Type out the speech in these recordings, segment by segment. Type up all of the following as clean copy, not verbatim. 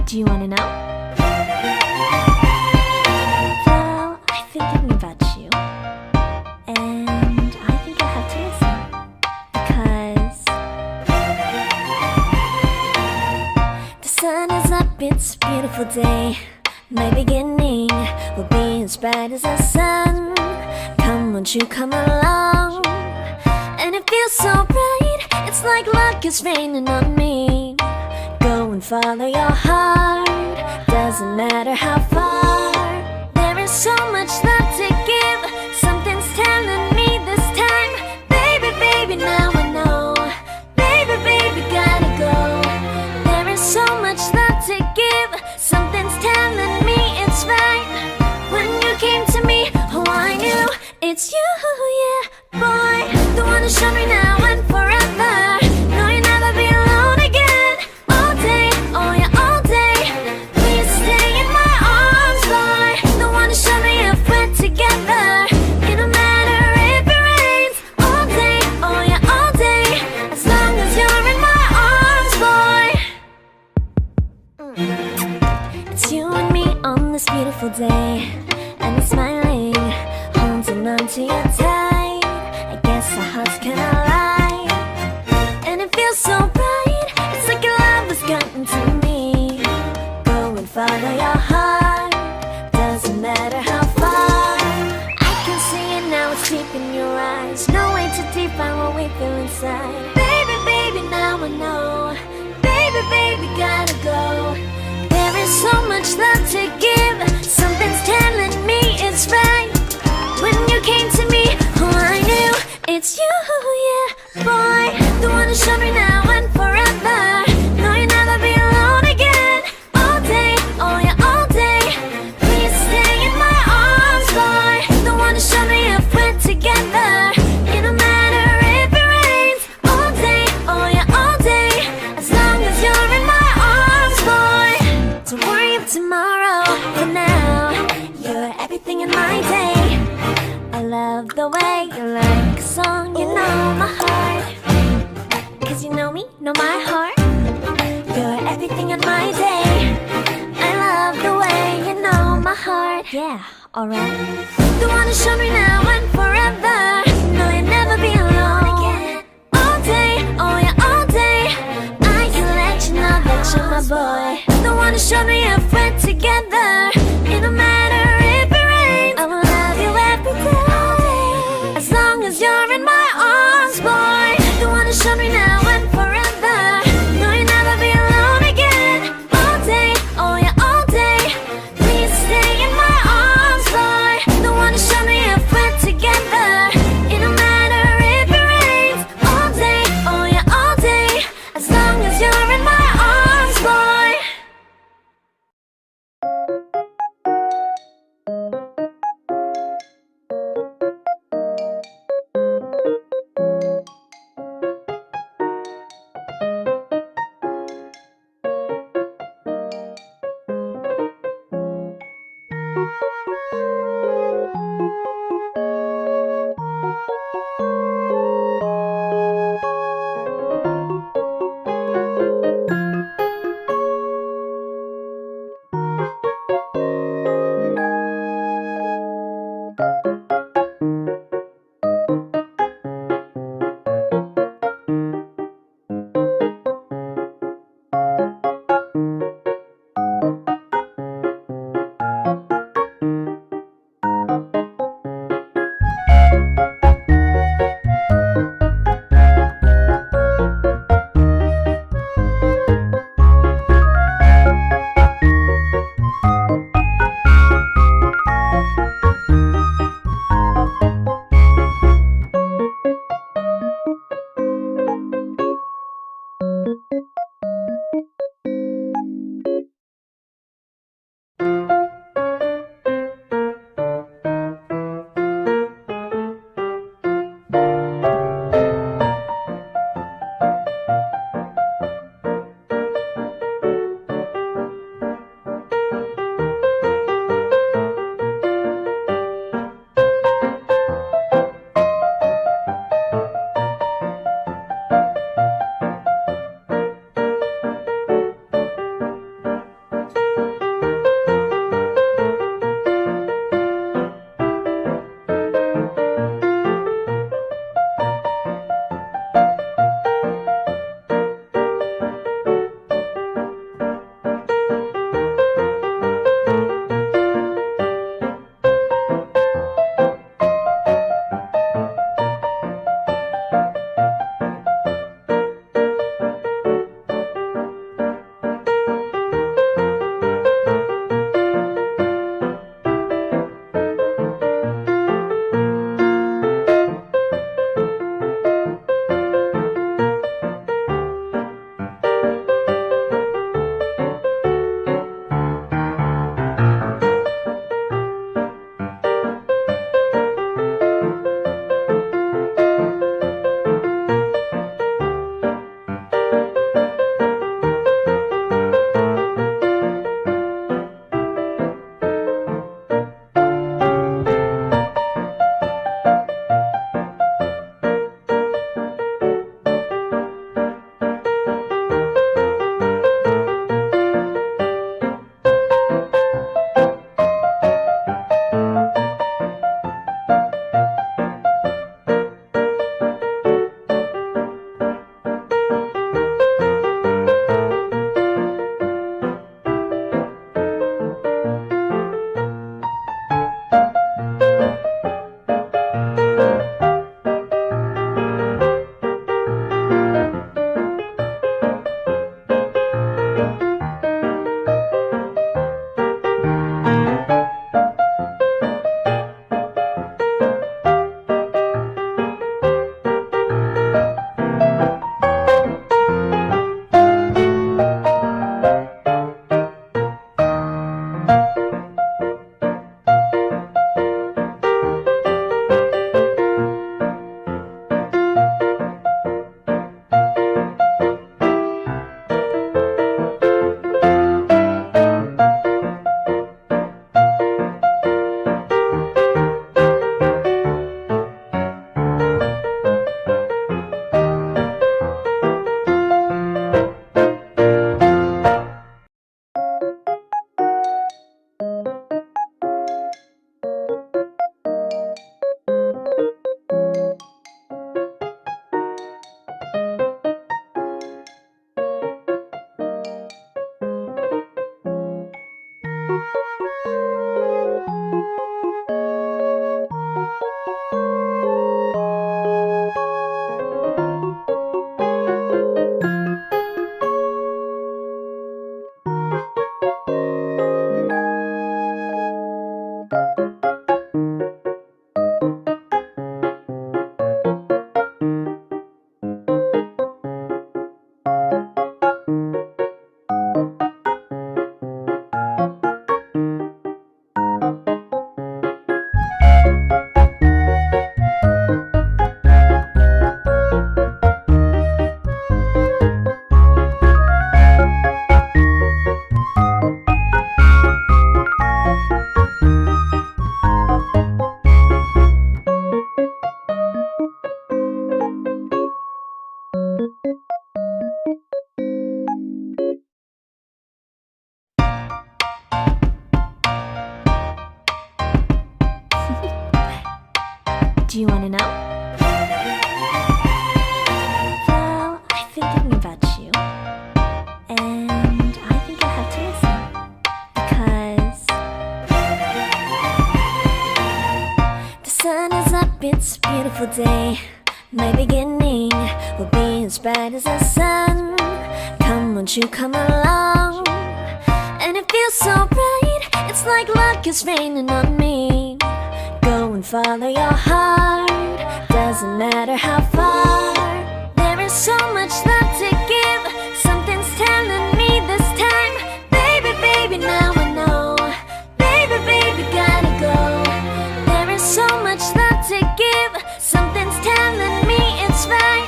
Do you wanna know? Well, I've been thinking about you, and I think you'll have to listen, because the sun is up, it's a beautiful day. My beginning will be as bright as the sun. Come, won't you come along? And it feels so bright, it's like luck is raining on me. Go and follow your heart, doesn't matter how far. There is so much love to give, something's telling me this time. Baby, baby, now I know. Baby, baby, gotta go. There is so much love to give, something's telling me it's right. When you came to me, oh I knew it's you, yeah, boy. The one to show me now and forever. No, you'll never be alone again. All day, oh yeah, all day. Please stay in my arms, boy. The one to show me if we're together. It don't matter if it rains. All day, oh yeah, all day. As long as you're in my arms, boy. It's you and me on this beautiful day, and we're smiling, holding on to you tight. I guess our hearts cannot lie, and it feels so bright. It's like your love has gotten to me. Go and follow your heart, doesn't matter how far. I can see it now, it's deep in your eyes. No way to define what we feel inside. Baby, baby, now I know. Baby, baby, gotta go. There is so much love to give, something's telling me it's right. When you came to me, oh I knew it's you, yeah, boy. The one to show me now and forever. No, you'll never be alone again. All day, oh yeah, all day. Please stay in my arms, boy. The one to show me if we're together. It don't matter if it rains. All day, oh yeah, all day. As long as you're in my arms, boy. Don't worry of tomorrow, for now you're everything in my day. I love the way you like a song, you know my heart. Cause you know me, know my heart. You're everything in my day. I love the way you know my heart. Yeah, alright. The one to show me now and forever. No, you'll never be alone again. All day, oh yeah, all day. I can let you know that you're my boy. The one to show me if we're together. It don't matter if it rains. I will love you every day. As long as you're in my arms, boy. The one to show me now and forever. No, you'll never be alone again. All day, oh yeah, all day. Please stay in my arms, boy. The one to show me if we're together. It don't matter if it rains. All day, oh yeah, all day. As long as you're in my arms, boy. My beginning will be as bright as the sun. Come, won't you come along? And it feels so bright, it's like luck is raining on me. Go and follow your heart, doesn't matter how far. There is so much love to give, something's telling me this time. Baby, baby, now I know. Baby, baby, gotta go. There is so much love to give, something's telling me it's right.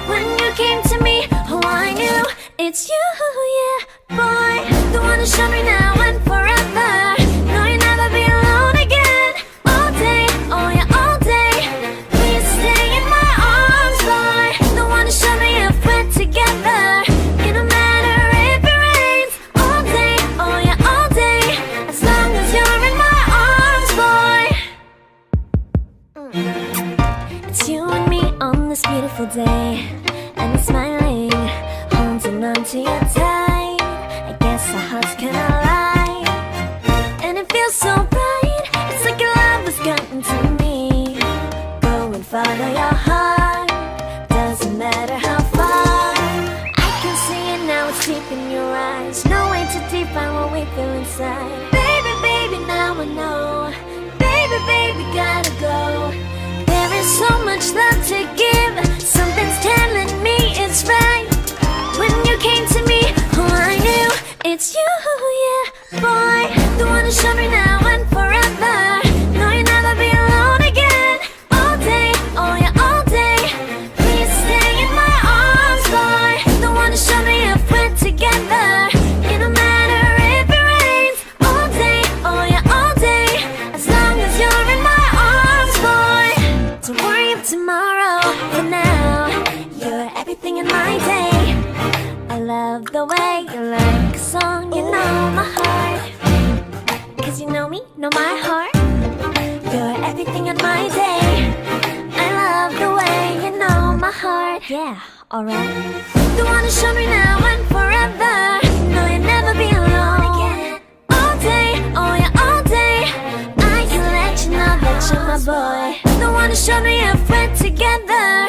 When you came to me, oh I knew it's you, yeah, boy. The one who showed me now and forever. No, you'll never be alone again. All day, oh yeah, all day. Please stay in my arms, boy. The one who showed me if we're together. It don't matter if it rains. All day, oh yeah, all day. As long as you're in my arms, boy. It's you and me on this beautiful day, and it's smiling, holding on to you tight. I guess our hearts cannot lie, and it feels so bright. It's like your love has gotten to me. Go and follow your heart, doesn't matter how far. I can see it now, it's deep in your eyes. No way to define what we feel inside. Baby, baby, now I know. Baby, baby, gotta go. There is so much love to give, something's telling me it's right. When you came to me, oh I knew it's you, yeah, boy. The one who showed me now and forever. No, you'll never be alone again. All day, oh yeah, all day. Please stay in my arms, boy. The one who showed me if we're together. It don't matter if it rains. All day, oh yeah, all day. As long as you're in my arms, boy. Don't worry of tomorrow, for now you're everything in my day. I love the way you like a song, you know my heart. Cause you know me, know my heart. You're everything in my day. I love the way you know my heart. Yeah, alright. The one who showed me now and forever. No, you'll never be alone again. All day, oh yeah, all day. I can let you know that you're my boy. The one who showed me if we're together.